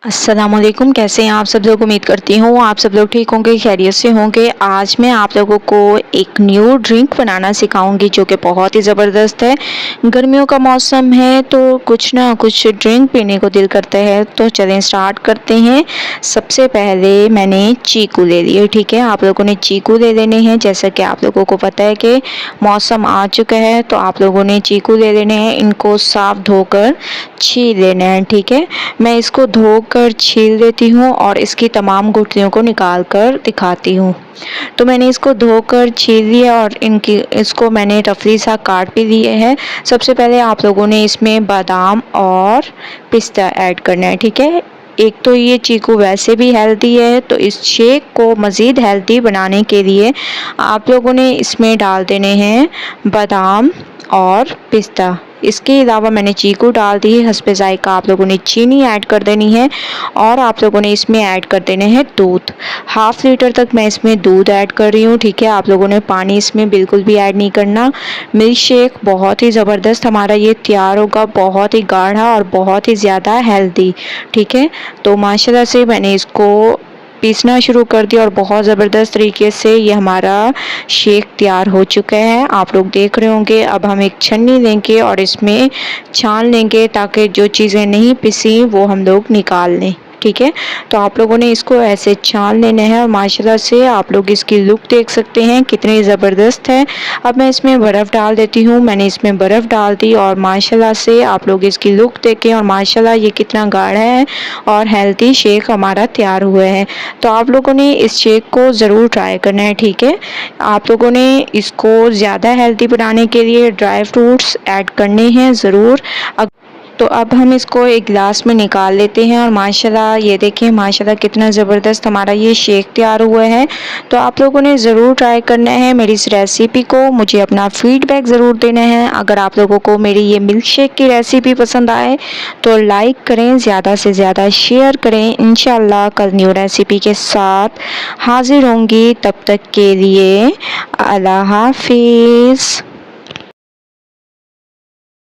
अस्सलामुअलैकुम। कैसे हैं आप सब लोग? उम्मीद करती हूँ आप सब लोग ठीक होंगे, खैरियत से होंगे। आज मैं आप लोगों को एक न्यू ड्रिंक बनाना सिखाऊंगी जो कि बहुत ही ज़बरदस्त है। गर्मियों का मौसम है तो कुछ ना कुछ ड्रिंक पीने को दिल करता है, तो चलें स्टार्ट करते हैं। सबसे पहले मैंने चीकू ले लिए। ठीक है, आप लोगों ने चीकू ले लेने हैं। जैसा कि आप लोगों को पता है कि मौसम आ चुका है, तो आप लोगों ने चीकू ले लेने हैं। इनको साफ धोकर छील लेना है। ठीक है, मैं इसको धोकर छील देती हूँ और इसकी तमाम गुठलियों को निकाल कर दिखाती हूँ। तो मैंने इसको धोकर छील लिया और इसको मैंने रफली सा काट भी लिए है। सबसे पहले आप लोगों ने इसमें बादाम और पिस्ता ऐड करना है। ठीक है, एक तो ये चीकू वैसे भी हेल्दी है, तो इस शेक को मज़ीद हेल्दी बनाने के लिए आप लोगों ने इसमें डाल देने हैं बादाम और पिस्ता। इसके अलावा मैंने चीकू डाल दी है। हस्बे ज़ायक़ा आप लोगों ने चीनी ऐड कर देनी है और आप लोगों ने इसमें ऐड कर देने हैं दूध। हाफ़ लीटर तक मैं इसमें दूध ऐड कर रही हूँ। ठीक है, आप लोगों ने पानी इसमें बिल्कुल भी ऐड नहीं करना। मिल्क शेक बहुत ही ज़बरदस्त हमारा ये तैयार होगा, बहुत ही गाढ़ा और बहुत ही ज़्यादा हेल्दी। ठीक है, तो माशाल्लाह से मैंने इसको पीसना शुरू कर दिया और बहुत ज़बरदस्त तरीके से ये हमारा शेक तैयार हो चुका है। आप लोग देख रहे होंगे। अब हम एक छन्नी लेंगे और इसमें छान लेंगे ताकि जो चीज़ें नहीं पिसी वो हम लोग निकाल लें। ठीक है, तो आप लोगों ने इसको ऐसे छान लेना है और माशाल्लाह से आप लोग इसकी लुक देख सकते हैं कितनी ज़बरदस्त है। अब मैं इसमें बर्फ़ डाल देती हूँ। मैंने इसमें बर्फ़ डाल दी और माशाल्लाह से आप लोग इसकी लुक देखें और माशाल्लाह ये कितना गाढ़ा है और हेल्दी शेक हमारा तैयार हुआ है। तो आप लोगों ने इस शेक को ज़रूर ट्राई करना है। ठीक है, आप लोगों ने इसको ज़्यादा हेल्दी बनाने के लिए ड्राई फ्रूट्स ऐड करने हैं ज़रूर। तो अब हम इसको एक गिलास में निकाल लेते हैं और माशाल्लाह ये देखें, माशाल्लाह कितना ज़बरदस्त हमारा ये शेक तैयार हुआ है। तो आप लोगों ने ज़रूर ट्राई करना है मेरी इस रेसिपी को। मुझे अपना फ़ीडबैक ज़रूर देना है। अगर आप लोगों को मेरी ये मिल्क शेक की रेसिपी पसंद आए तो लाइक करें, ज़्यादा से ज़्यादा शेयर करें। इंशाल्लाह कल न्यू रेसिपी के साथ हाज़िर होंगी। तब तक के लिए अल्लाह हाफिज़।